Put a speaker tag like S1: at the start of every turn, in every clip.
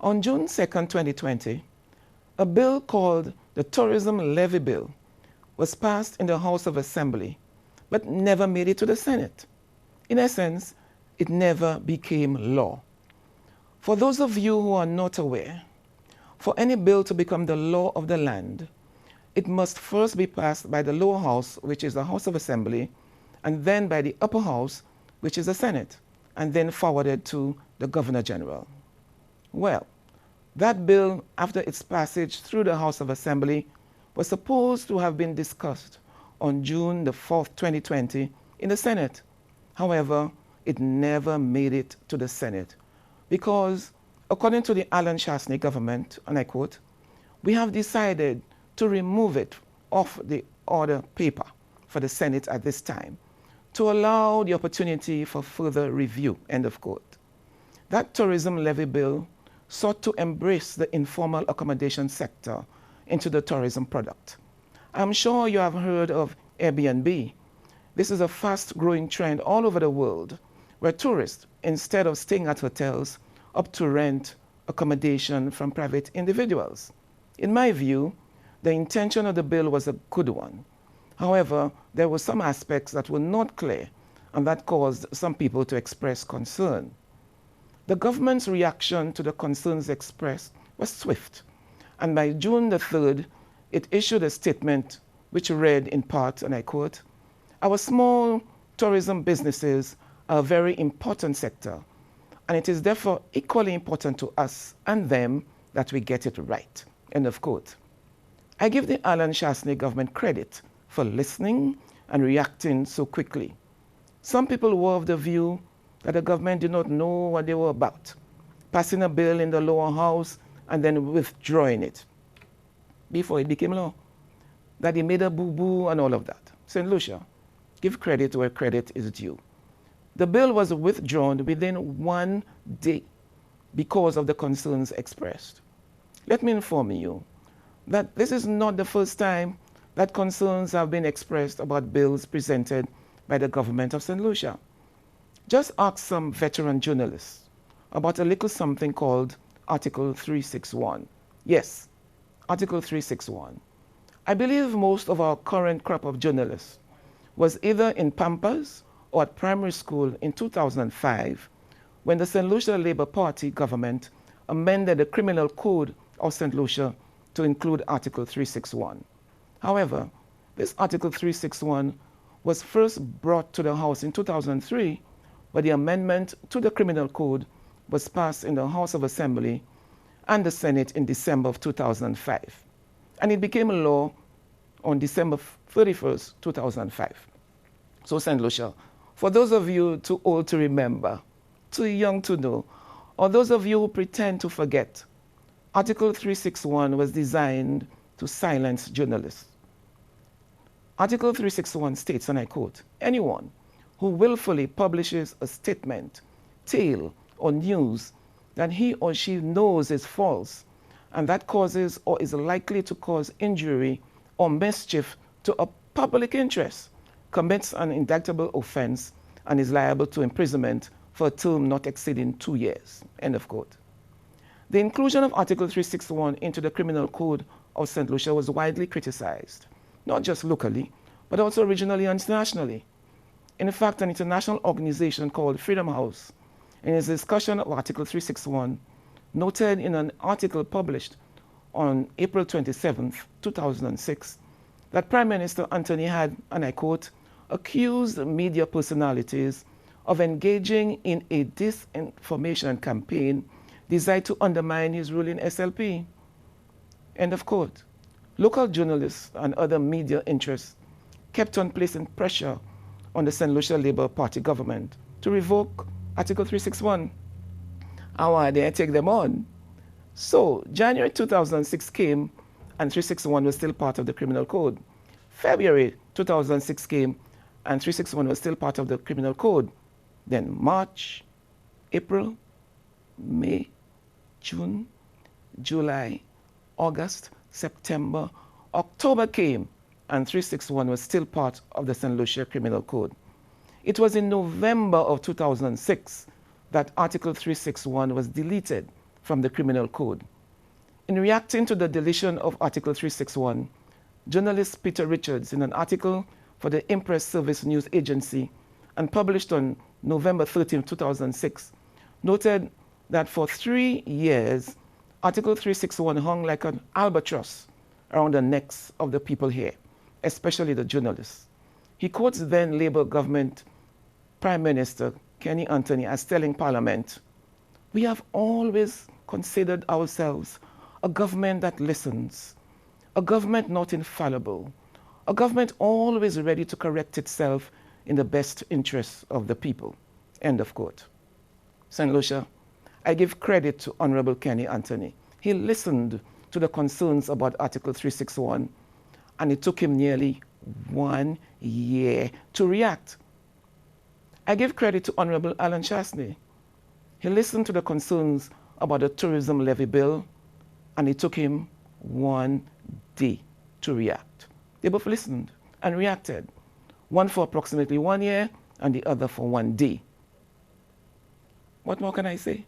S1: On June 2nd, 2020, a bill called the Tourism Levy Bill was passed in the House of Assembly, but never made it to the Senate. In essence, it never became law. For those of you who are not aware, for any bill to become the law of the land, it must first be passed by the lower house, which is the House of Assembly, and then by the upper house, which is the Senate, and then forwarded to the Governor General. Well, that bill, after its passage through the House of Assembly, was supposed to have been discussed on June the 4th, 2020 in the Senate. However, it never made it to the Senate because, according to the Alan Shastney government, and I quote, "We have decided to remove it off the order paper for the Senate at this time to allow the opportunity for further review," end of quote. That tourism levy bill sought to embrace the informal accommodation sector into the tourism product. I'm sure you have heard of Airbnb. This is a fast-growing trend all over the world where tourists, instead of staying at hotels, opt to rent accommodation from private individuals. In my view, the intention of the bill was a good one. However, there were some aspects that were not clear and that caused some people to express concern. The government's reaction to the concerns expressed was swift, and by June the 3rd, it issued a statement which read in part, and I quote, "Our small tourism businesses are a very important sector, and it is therefore equally important to us and them that we get it right," end of quote. I give the Alan Shastney government credit for listening and reacting so quickly. Some people were of the view that the government did not know what they were about, passing a bill in the lower house and then withdrawing it before it became law, that he made a boo-boo and all of that. St. Lucia, give credit where credit is due. The bill was withdrawn within 1 day because of the concerns expressed. Let me inform you that this is not the first time that concerns have been expressed about bills presented by the government of St. Lucia. Just ask some veteran journalists about a little something called Article 361. Yes, Article 361. I believe most of our current crop of journalists was either in Pampas or at primary school in 2005 when the St. Lucia Labour Party government amended the Criminal Code of St. Lucia to include Article 361. However, this Article 361 was first brought to the House in 2003, but the amendment to the Criminal Code was passed in the House of Assembly and the Senate in December of 2005. And it became a law on December 31st, 2005. So St. Lucia, for those of you too old to remember, too young to know, or those of you who pretend to forget, Article 361 was designed to silence journalists. Article 361 states, and I quote, "Anyone who willfully publishes a statement, tale, or news that he or she knows is false and that causes or is likely to cause injury or mischief to a public interest commits an indictable offense and is liable to imprisonment for a term not exceeding 2 years," end of quote. The inclusion of Article 361 into the Criminal Code of St. Lucia was widely criticized, not just locally, but also regionally and internationally. In fact, an international organization called Freedom House, in its discussion of Article 361, noted in an article published on April 27, 2006, that Prime Minister Anthony had, and I quote, "accused media personalities of engaging in a disinformation campaign designed to undermine his ruling SLP," end of quote. Local journalists and other media interests kept on placing pressure on the St. Lucia Labour Party government to revoke Article 361. How are they take them on? So January 2006 came and 361 was still part of the Criminal Code. February 2006 came and 361 was still part of the Criminal Code. Then March, April, May, June, July, August, September, October came and 361 was still part of the St. Lucia Criminal Code. It was in November of 2006 that Article 361 was deleted from the Criminal Code. In reacting to the deletion of Article 361, journalist Peter Richards, in an article for the Impress Service News Agency and published on November 13, 2006, noted that for 3 years, Article 361 hung like an albatross around the necks of the people here, especially the journalists. He quotes then Labour government Prime Minister Kenny Anthony as telling Parliament, "We have always considered ourselves a government that listens, a government not infallible, a government always ready to correct itself in the best interests of the people." End of quote. St. Lucia, I give credit to Honorable Kenny Anthony. He listened to the concerns about Article 361, and it took him nearly 1 year to react. I give credit to Honorable Alan Chasney. He listened to the concerns about the tourism levy bill, and it took him 1 day to react. They both listened and reacted, one for approximately 1 year and the other for 1 day. What more can I say?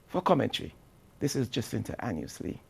S1: For commentary, this is Jacintha Annius-Lee.